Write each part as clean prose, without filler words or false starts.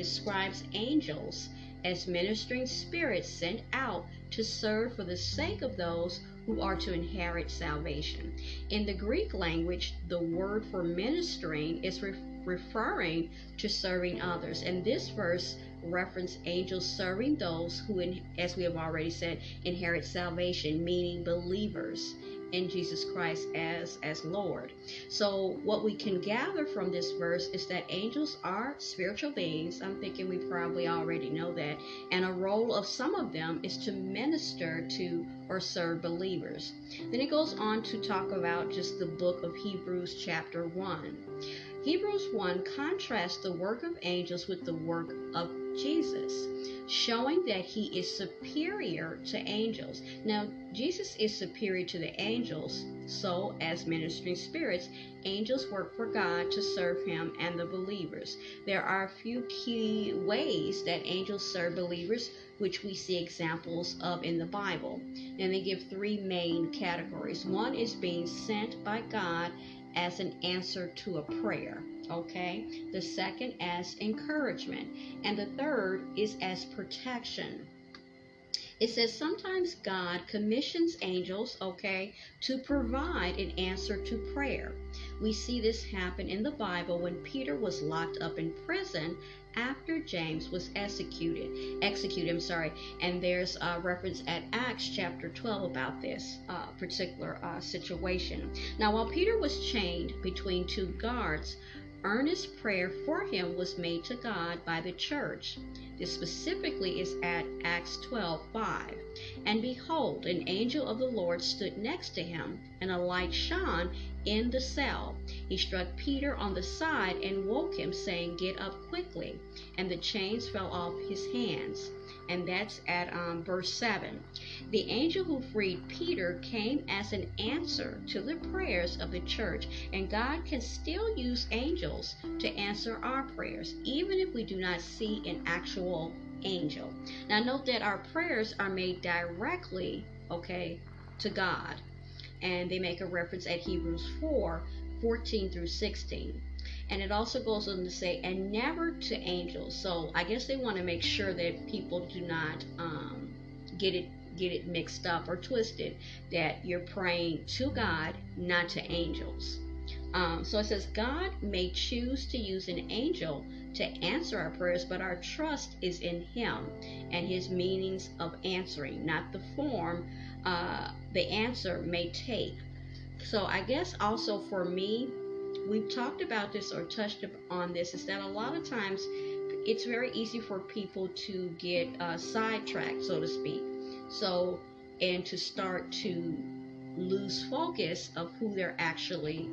describes angels as ministering spirits sent out to serve for the sake of those who are to inherit salvation. In the Greek language, the word for ministering is referring to serving others. And this verse references angels serving those who, as we have already said, inherit salvation, meaning believers in Jesus Christ as Lord. So what we can gather from this verse is that angels are spiritual beings. I'm thinking we probably already know that. And a role of some of them is to minister to or serve believers. Then it goes on to talk about just the book of Hebrews chapter 1. Hebrews 1 contrasts the work of angels with the work of Jesus, showing that he is superior to angels. Now, Jesus is superior to the angels, so as ministering spirits, angels work for God to serve him and the believers. There are a few key ways that angels serve believers, which we see examples of in the Bible. And they give three main categories. One is being sent by God as an answer to a prayer, okay? The second as encouragement, and the third is as protection. It says sometimes God commissions angels, okay, to provide an answer to prayer. We see this happen in the Bible when Peter was locked up in prison after James was executed, and there's a reference at Acts chapter 12 about this particular situation. Now, while Peter was chained between two guards, earnest prayer for him was made to God by the church. This specifically is at Acts 12:5. And behold, an angel of the Lord stood next to him, and a light shone in the cell. He struck Peter on the side and woke him, saying, "Get up quickly." And the chains fell off his hands. And that's at verse 7. The angel who freed Peter came as an answer to the prayers of the church, and God can still use angels to answer our prayers, even if we do not see an actual angel. Now note that our prayers are made directly, okay, to God, and they make a reference at Hebrews 4:14 through 16. And it also goes on to say, and never to angels. So I guess they want to make sure that people do not get it mixed up or twisted, that you're praying to God, not to angels. So it says God may choose to use an angel to answer our prayers, but our trust is in him and his meanings of answering, not the form the answer may take. So I guess also for me, we've talked about this or touched on this, is that a lot of times it's very easy for people to get sidetracked, so to speak. So, and to start to lose focus of who they're actually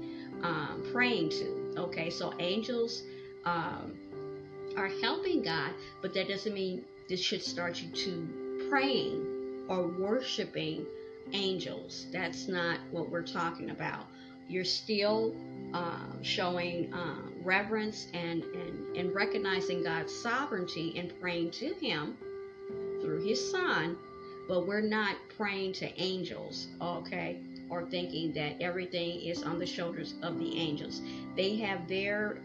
praying to. Okay, so angels are helping God, but that doesn't mean this should start you to praying or worshiping angels. That's not what we're talking about. You're still showing reverence and recognizing God's sovereignty and praying to him through his son, but we're not praying to angels, okay, or thinking that everything is on the shoulders of the angels. They have their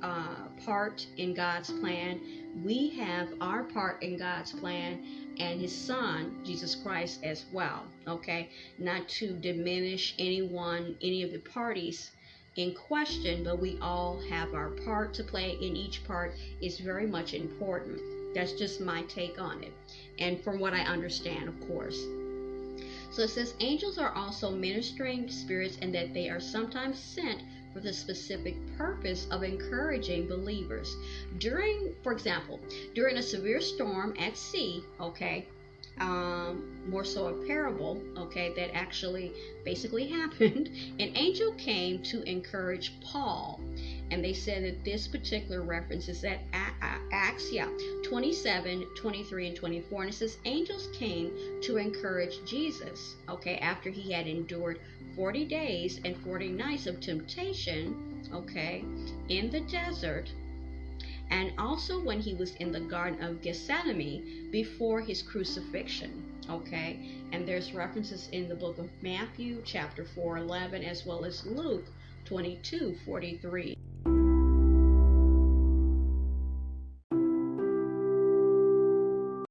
part in God's plan. We have our part in God's plan, and his son, Jesus Christ, as well, okay? Not to diminish anyone, any of the parties in question, but we all have our part to play, and each part is very much important. That's just my take on it, and from what I understand, of course. So it says angels are also ministering spirits, and that they are sometimes sent for the specific purpose of encouraging believers. For example, during a severe storm at sea, okay, more so a parable, okay, that actually basically happened, an angel came to encourage Paul. And they said that this particular reference is at Acts 27, 23, and 24. And it says angels came to encourage Jesus, okay, after he had endured 40 days and 40 nights of temptation, okay, in the desert, and also when he was in the Garden of Gethsemane before his crucifixion, okay. And there's references in the book of Matthew chapter 4:11, as well as Luke 22:43.